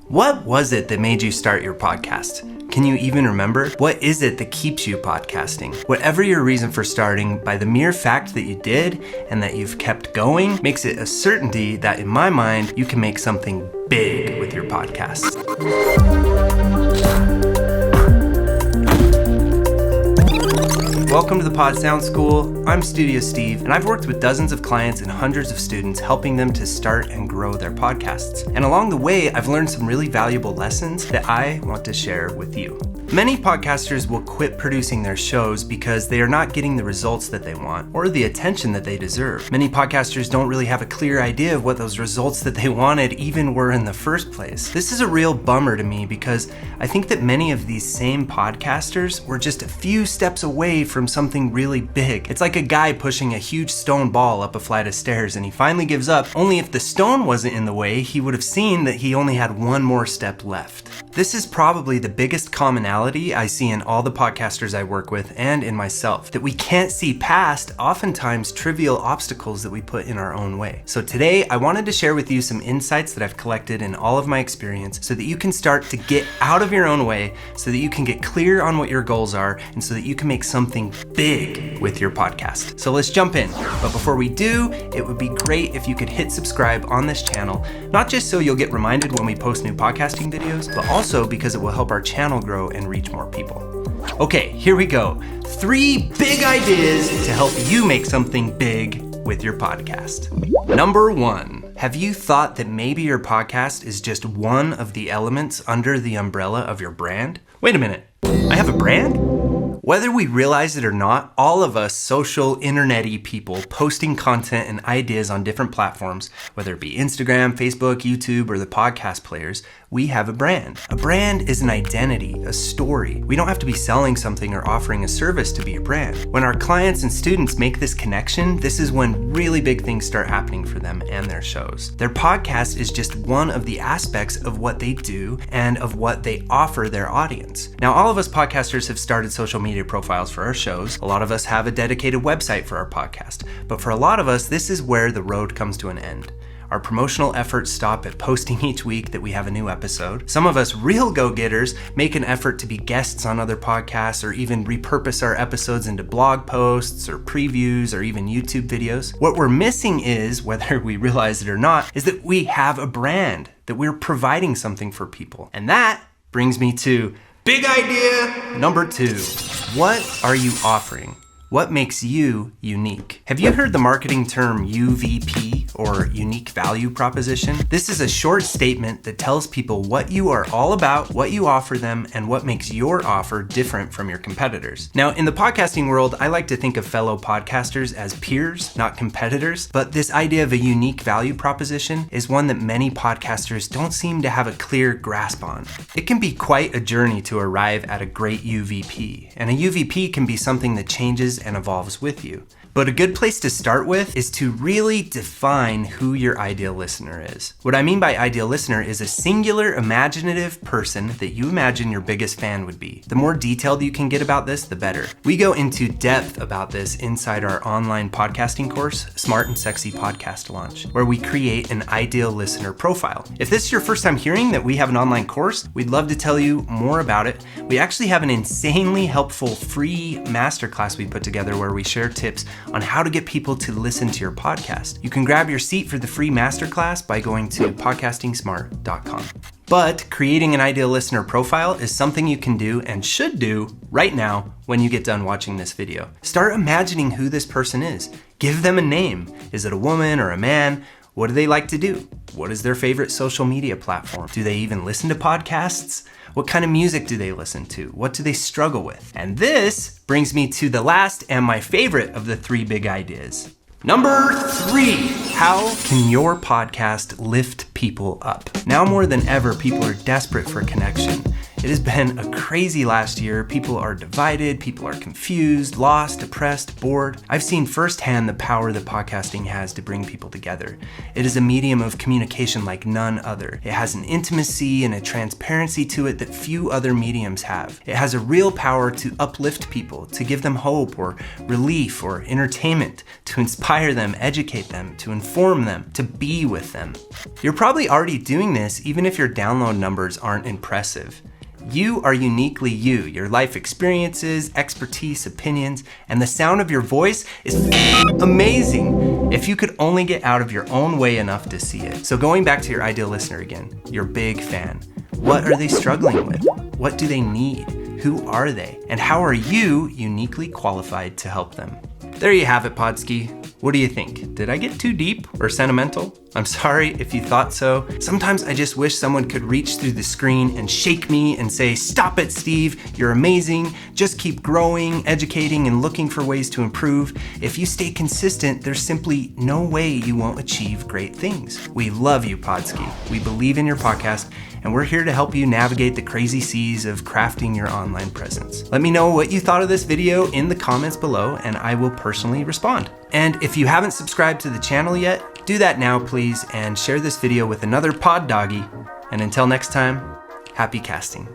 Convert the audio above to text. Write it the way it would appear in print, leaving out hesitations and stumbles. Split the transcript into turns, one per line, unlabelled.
What was it that made you start your podcast? Can you even remember? What is it that keeps you podcasting? Whatever your reason for starting, by the mere fact that you did and that you've kept going, makes it a certainty that, in my mind, you can make something big with your podcast. Welcome to the Pod Sound School. I'm Studio Steve, and I've worked with dozens of clients and hundreds of students helping them to start and grow their podcasts. And along the way, I've learned some really valuable lessons that I want to share with you. Many podcasters will quit producing their shows because they are not getting the results that they want or the attention that they deserve. Many podcasters don't really have a clear idea of what those results that they wanted even were in the first place. This is a real bummer to me because I think that many of these same podcasters were just a few steps away from something really big. It's like a guy pushing a huge stone ball up a flight of stairs and he finally gives up. Only if the stone wasn't in the way, he would have seen that he only had one more step left. This is probably the biggest commonality I see in all the podcasters I work with and in myself, that we can't see past oftentimes trivial obstacles that we put in our own way. So today I wanted to share with you some insights that I've collected in all of my experience so that you can start to get out of your own way, so that you can get clear on what your goals are, and so that you can make something big with your podcast. So let's jump in. But before we do, it would be great if you could hit subscribe on this channel, not just so you'll get reminded when we post new podcasting videos, but also because it will help our channel grow and reach more people. Okay, here we go. 3 big ideas to help you make something big with your podcast. Number 1, have you thought that maybe your podcast is just one of the elements under the umbrella of your brand? Wait a minute, I have a brand? Whether we realize it or not, all of us social internet-y people posting content and ideas on different platforms, whether it be Instagram, Facebook, YouTube, or the podcast players, we have a brand. A brand is an identity, a story. We don't have to be selling something or offering a service to be a brand. When our clients and students make this connection, this is when really big things start happening for them and their shows. Their podcast is just one of the aspects of what they do and of what they offer their audience. Now, all of us podcasters have started social media profiles for our shows. A lot of us have a dedicated website for our podcast. But for a lot of us, this is where the road comes to an end. Our promotional efforts stop at posting each week that we have a new episode. Some of us real go-getters make an effort to be guests on other podcasts or even repurpose our episodes into blog posts or previews or even YouTube videos. What we're missing is, whether we realize it or not, is that we have a brand, that we're providing something for people. And that brings me to big idea number 2. What are you offering? What makes you unique? Have you heard the marketing term UVP, or unique value proposition? This is a short statement that tells people what you are all about, what you offer them, and what makes your offer different from your competitors. Now, in the podcasting world, I like to think of fellow podcasters as peers, not competitors, but this idea of a unique value proposition is one that many podcasters don't seem to have a clear grasp on. It can be quite a journey to arrive at a great UVP, and a UVP can be something that changes and evolves with you. But a good place to start with is to really define who your ideal listener is. What I mean by ideal listener is a singular imaginative person that you imagine your biggest fan would be. The more detailed you can get about this, the better. We go into depth about this inside our online podcasting course, Smart and Sexy Podcast Launch, where we create an ideal listener profile. If this is your first time hearing that we have an online course, we'd love to tell you more about it. We actually have an insanely helpful free masterclass we put together where we share tips on how to get people to listen to your podcast. You can grab your seat for the free masterclass by going to podcastingsmart.com. But creating an ideal listener profile is something you can do and should do right now when you get done watching this video. Start imagining who this person is. Give them a name. Is it a woman or a man? What do they like to do? What is their favorite social media platform? Do they even listen to podcasts? What kind of music do they listen to? What do they struggle with? And this brings me to the last and my favorite of the 3 big ideas. Number 3, how can your podcast lift people up? Now more than ever, people are desperate for connection. It has been a crazy last year. People are divided, people are confused, lost, depressed, bored. I've seen firsthand the power that podcasting has to bring people together. It is a medium of communication like none other. It has an intimacy and a transparency to it that few other mediums have. It has a real power to uplift people, to give them hope or relief or entertainment, to inspire them, educate them, to inform them, to be with them. You're probably already doing this even if your download numbers aren't impressive. You are uniquely you. Your life experiences, expertise, opinions, and the sound of your voice is amazing if you could only get out of your own way enough to see it. So going back to your ideal listener again, your big fan. What are they struggling with? What do they need? Who are they? And how are you uniquely qualified to help them? There you have it, Podski. What do you think? Did I get too deep or sentimental? I'm sorry if you thought so. Sometimes I just wish someone could reach through the screen and shake me and say, "Stop it, Steve. You're amazing. Just keep growing, educating, and looking for ways to improve. If you stay consistent, there's simply no way you won't achieve great things." We love you, Podski. We believe in your podcast, and we're here to help you navigate the crazy seas of crafting your online presence. Let me know what you thought of this video in the comments below, and I will personally respond. And if you haven't subscribed to the channel yet, do that now, please, and share this video with another pod doggy. And until next time, happy casting.